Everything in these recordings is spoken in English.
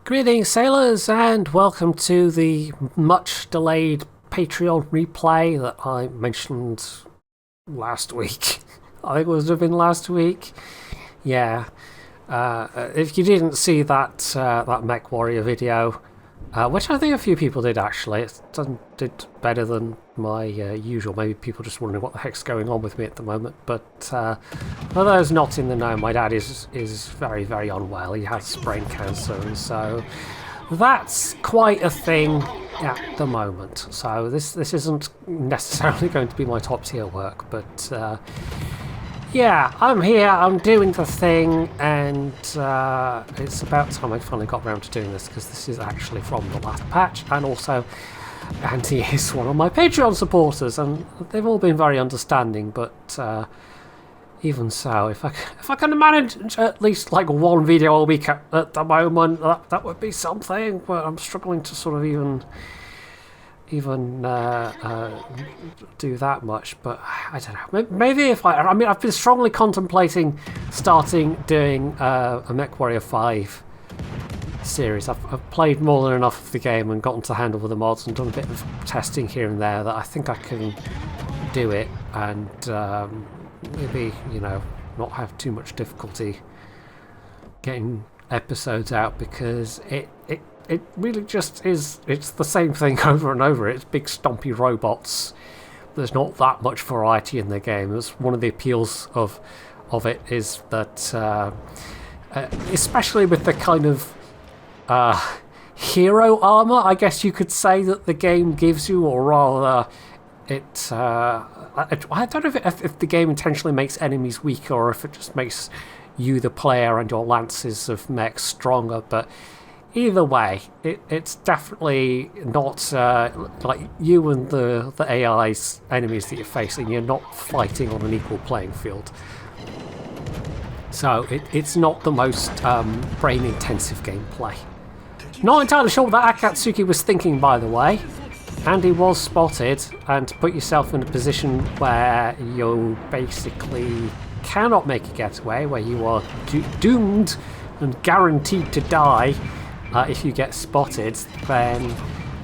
Greetings, sailors, and welcome to the much-delayed Patreon replay that I mentioned last week. I think it would have been last week. Yeah. If you didn't see that MechWarrior video, which I think a few people did actually, it did better than my usual. Maybe people just wondering what the heck's going on with me at the moment. But for those not in the know, my dad is very, very unwell. He has brain cancer, and so that's quite a thing at the moment. So this isn't necessarily going to be my top tier work, but yeah, I'm here, I'm doing the thing, and it's about time I finally got around to doing this, because this is actually from the last patch, and also Andy is one of my Patreon supporters, and they've all been very understanding, but even so, if I can manage at least like one video a week at the moment, that would be something, but I'm struggling to sort of even do that much. But I don't know, maybe if I mean, I've been strongly contemplating doing a MechWarrior 5 series. I've played more than enough of the game and gotten to handle with the mods and done a bit of testing here and there that I think I can do it, and maybe, you know, not have too much difficulty getting episodes out, because it really just is. It's the same thing over and over. It's big stompy robots. There's not that much variety in the game. It's one of the appeals of it is that especially with the kind of hero armor, I guess you could say, that the game gives you, or rather it I don't know if the game intentionally makes enemies weaker, or if it just makes you, the player, and your lances of mechs stronger, but either way, it's definitely not like you and the AI's enemies that you're facing, you're not fighting on an equal playing field. So it's not the most brain-intensive gameplay. Not entirely sure what that Akizuki was thinking, by the way. Andy was spotted, and to put yourself in a position where you basically cannot make a getaway, where you are doomed and guaranteed to die if you get spotted, then,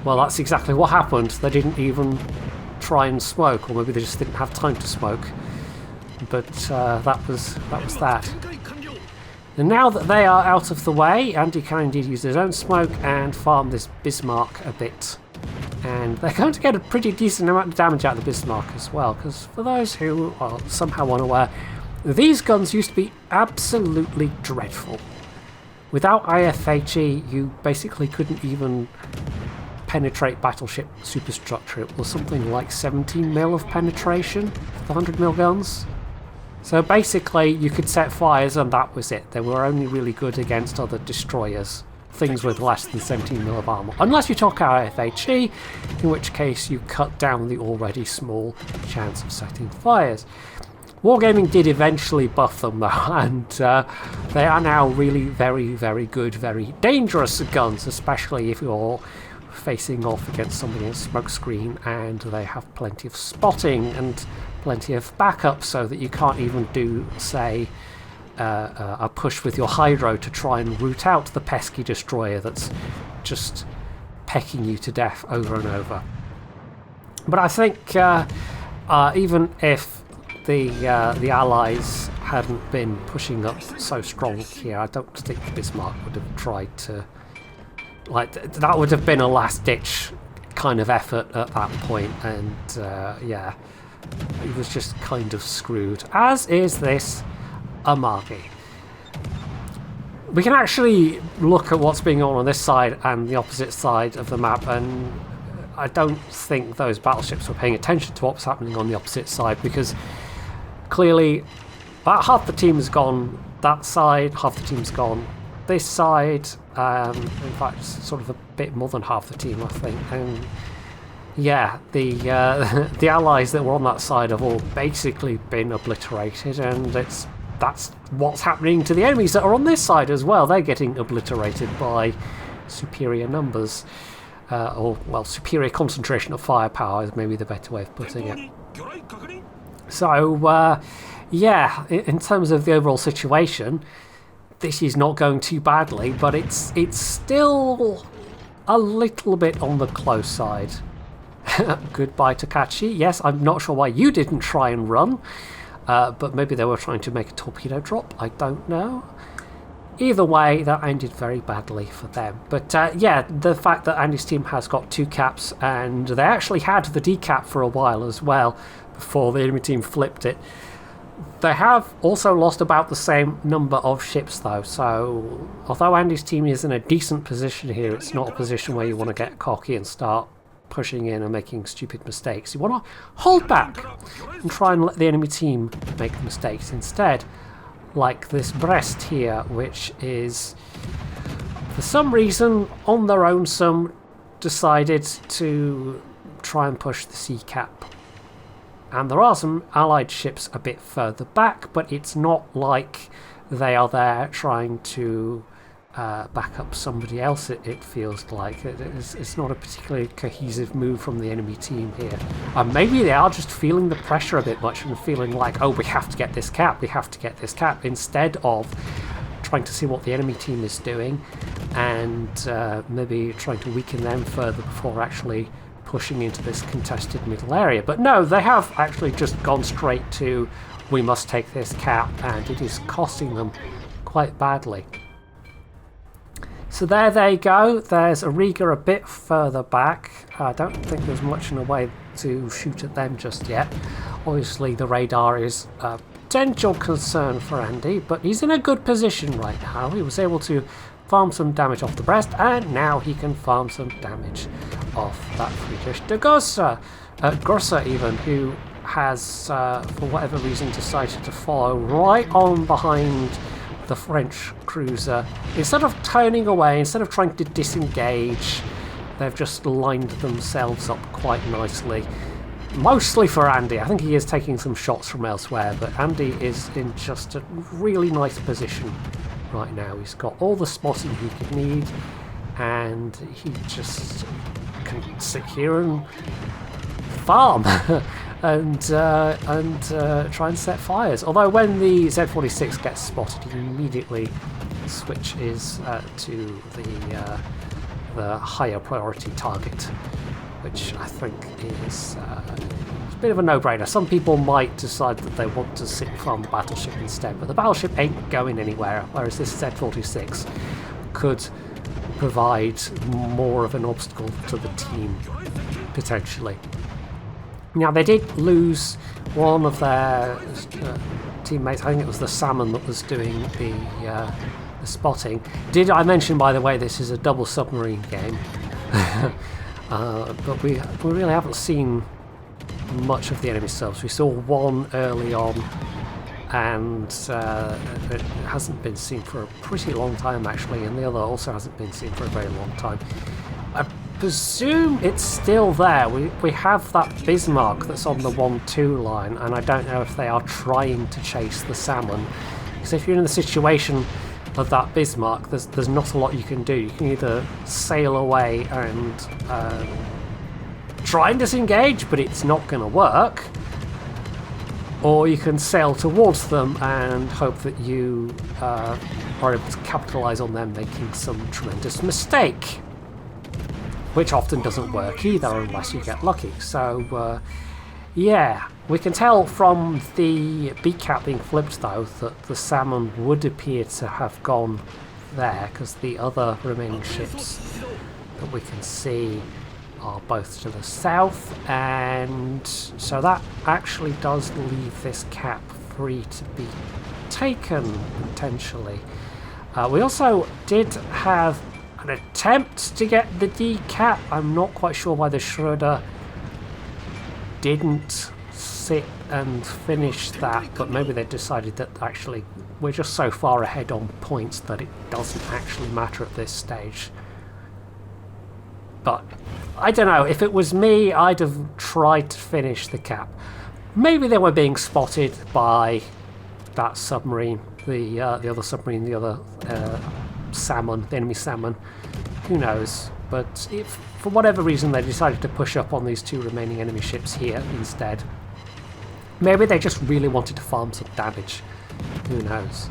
well, that's exactly what happened. They didn't even try and smoke, or maybe they just didn't have time to smoke. But that was that. And now that they are out of the way, Andy can indeed use his own smoke and farm this Bismarck a bit. And they're going to get a pretty decent amount of damage out of the Bismarck as well, because for those who are somehow unaware, these guns used to be absolutely dreadful. Without IFHE, you basically couldn't even penetrate battleship superstructure. It was something like 17 mil of penetration for the 100mm guns. So basically, you could set fires and that was it. They were only really good against other destroyers, things with less than 17 mil of armor. Unless you took IFHE, in which case you cut down the already small chance of setting fires. Wargaming did eventually buff them though, and they are now really very, very good, very dangerous guns, especially if you're facing off against somebody in a smoke screen and they have plenty of spotting and plenty of backup, so that you can't even do, say, a push with your hydro to try and root out the pesky destroyer that's just pecking you to death over and over. But I think even if the Allies hadn't been pushing up so strong here, I don't think Bismarck would have tried to, like, that would have been a last-ditch kind of effort at that point, and yeah, he was just kind of screwed, as is this Amagi. We can actually look at what's being on this side and the opposite side of the map, and I don't think those battleships were paying attention to what was happening on the opposite side, because clearly about half the team has gone that side, half the team's gone this side, in fact sort of a bit more than half the team, I think, and yeah, the allies that were on that side have all basically been obliterated, and that's what's happening to the enemies that are on this side as well. They're getting obliterated by superior numbers, or, well, superior concentration of firepower is maybe the better way of putting it. So, yeah, in terms of the overall situation, this is not going too badly, but it's still a little bit on the close side. Goodbye, Kitakazi. Yes, I'm not sure why you didn't try and run, but maybe they were trying to make a torpedo drop. I don't know. Either way, that ended very badly for them. But yeah, the fact that Andy's team has got 2 caps, and they actually had the D cap for a while as well before the enemy team flipped it. They have also lost about the same number of ships though, so although Andy's team is in a decent position here, it's not a position where you want to get cocky and start pushing in and making stupid mistakes. You want to hold back and try and let the enemy team make mistakes instead. Like this Brest here, which is, for some reason, on their own, some decided to try and push the sea cap. And there are some allied ships a bit further back, but it's not like they are there trying to back up somebody else, it feels like. It's not a particularly cohesive move from the enemy team here. Maybe they are just feeling the pressure a bit much and feeling like, oh, we have to get this cap, we have to get this cap, instead of trying to see what the enemy team is doing and maybe trying to weaken them further before actually pushing into this contested middle area. But no, they have actually just gone straight to, we must take this cap, and it is costing them quite badly. So there they go. There's a Riga a bit further back. I don't think there's much in a way to shoot at them just yet. Obviously the radar is a potential concern for Andy, but he's in a good position right now. He was able to farm some damage off the Brest, and now he can farm some damage off that phj.wotreplays, Grosser even, who has, for whatever reason, decided to follow right on behind the French cruiser. Instead of turning away, instead of trying to disengage, they've just lined themselves up quite nicely. Mostly for Andy. I think he is taking some shots from elsewhere, but Andy is in just a really nice position right now. He's got all the spotting he could need, and he just can sit here and farm and try and set fires. Although when the Z46 gets spotted, he immediately switches to the higher priority target, which I think is a bit of a no-brainer. Some people might decide that they want to sit and farm the battleship instead, but the battleship ain't going anywhere, whereas this Z46 could provide more of an obstacle to the team, potentially. Now, they did lose one of their teammates. I think it was the Salmon that was doing the spotting. Did I mention, by the way, this is a double submarine game? But we really haven't seen much of the enemy subs. We saw one early on, and it hasn't been seen for a pretty long time, actually, and the other also hasn't been seen for a very long time. I presume it's still there. We have that Bismarck that's on the 1-2 line, and I don't know if they are trying to chase the Salmon. Because if you're in the situation of that Bismarck, there's not a lot you can do. You can either sail away and try and disengage, but it's not going to work, or you can sail towards them and hope that you are able to capitalise on them making some tremendous mistake, which often doesn't work either unless you get lucky. So yeah, we can tell from the B-cap being flipped though that the Salmon would appear to have gone there, because the other remaining ships that we can see are both to the south, and so that actually does leave this cap free to be taken, potentially. We also did have an attempt to get the D cap. I'm not quite sure why the Schroeder didn't sit and finish that, but maybe they decided that actually we're just so far ahead on points that it doesn't actually matter at this stage. But I don't know, if it was me, I'd have tried to finish the cap. Maybe they were being spotted by that submarine, the other submarine, the other Salmon, the enemy Salmon. Who knows? But if for whatever reason they decided to push up on these two remaining enemy ships here instead, maybe they just really wanted to farm some damage. Who knows?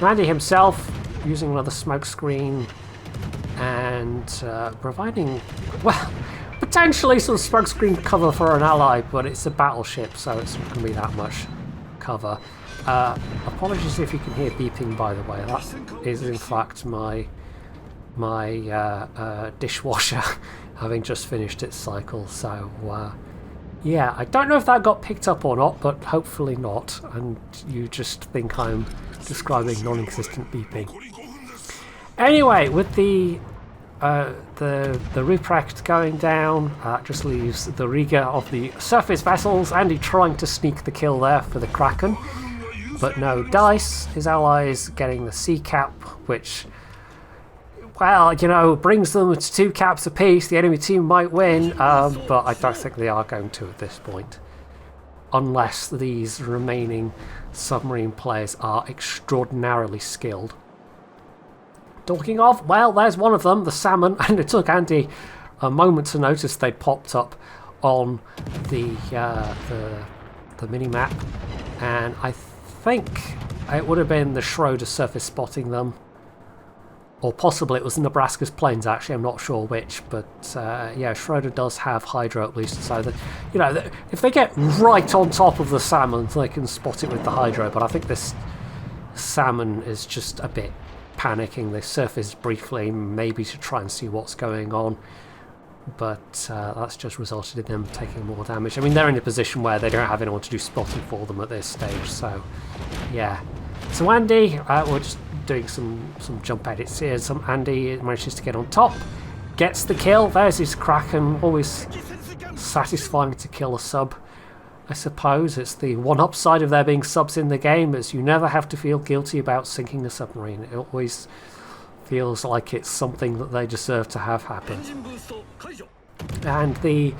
Randy himself using another smoke screen and providing, well, potentially some smoke screen cover for an ally, but it's a battleship, so it's not going to be that much cover. Apologies if you can hear beeping, by the way. That is in fact my dishwasher having just finished its cycle. So yeah, I don't know if that got picked up or not, but hopefully not, and you just think I'm describing non-existent beeping. Anyway, with the Ruprecht going down, just leaves the rigger of the surface vessels. Andy trying to sneak the kill there for the Kraken, but no dice. His allies getting the sea cap, which, well, you know, brings them to 2 caps apiece. The enemy team might win, but I don't think they are going to at this point, unless these remaining submarine players are extraordinarily skilled. Talking of, well, there's one of them, the salmon, and it took Andy a moment to notice they'd popped up on the mini-map, and I think it would have been the Schroeder surface spotting them, or possibly it was Nebraska's planes, actually, I'm not sure which, but yeah, Schroeder does have Hydro at least, so that, you know, if they get right on top of the salmon, they can spot it with the Hydro, but I think this salmon is just a bit panicking. They surface briefly, maybe to try and see what's going on, but that's just resulted in them taking more damage. I mean, they're in a position where they don't have anyone to do spotting for them at this stage, so yeah. So Andy, we're just doing some jump edits here. Some Andy manages to get on top, gets the kill. There's his Kraken. Always satisfying to kill a sub, I suppose. It's the one upside of there being subs in the game, is you never have to feel guilty about sinking a submarine. It always feels like it's something that they deserve to have happen. And the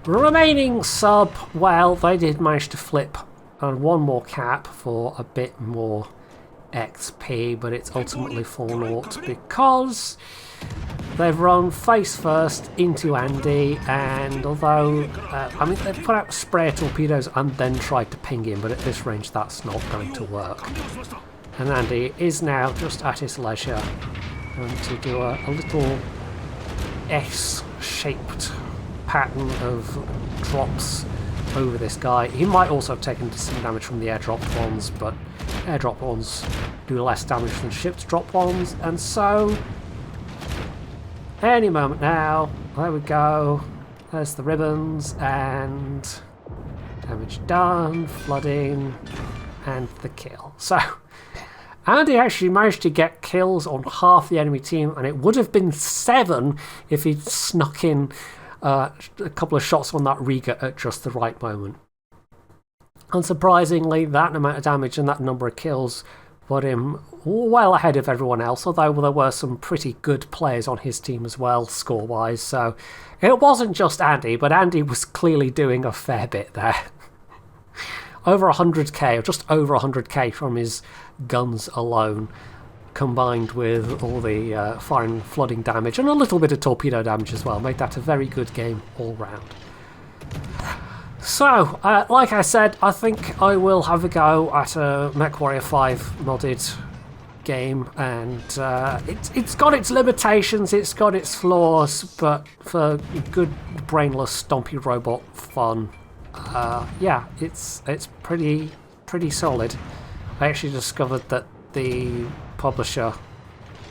remaining sub, well, they did manage to flip on one more cap for a bit more XP, but it's ultimately 4-0 because they've run face first into Andy, and although I mean, they've put out sprayer torpedoes and then tried to ping him, but at this range that's not going to work. And Andy is now just at his leisure to do a little S-shaped pattern of drops over this guy. He might also have taken some damage from the airdropped ones, but airdrop ones do less damage than ships drop ones, and so any moment now, there we go, there's the ribbons, and damage done, flooding, and the kill. So Andy actually managed to get kills on half the enemy team, and it would have been 7 if he'd snuck in a couple of shots on that rigger at just the right moment. Unsurprisingly, that amount of damage and that number of kills put him well ahead of everyone else, although there were some pretty good players on his team as well, score-wise, so it wasn't just Andy, but Andy was clearly doing a fair bit there. Over 100k, or just over 100k from his guns alone, combined with all the fire and flooding damage and a little bit of torpedo damage as well, made that a very good game all round. So, like I said, I think I will have a go at a MechWarrior 5 modded game, and it's got its limitations, it's got its flaws, but for good brainless stompy robot fun, yeah, it's pretty solid. I actually discovered that the publisher,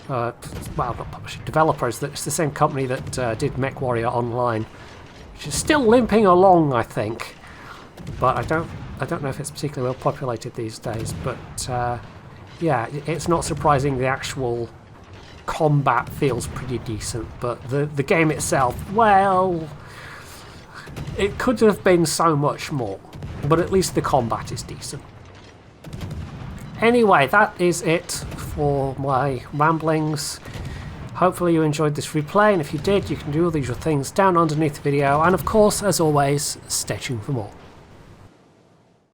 well, not publisher, developers, that it's the same company that did MechWarrior Online, which is still limping along, I think, but I don't know if it's particularly well populated these days. But yeah, it's not surprising the actual combat feels pretty decent, but the game itself, well, it could have been so much more, but at least the combat is decent. Anyway, that is it for my ramblings. Hopefully you enjoyed this replay, and if you did, you can do all these things down underneath the video, and of course, as always, stay tuned for more.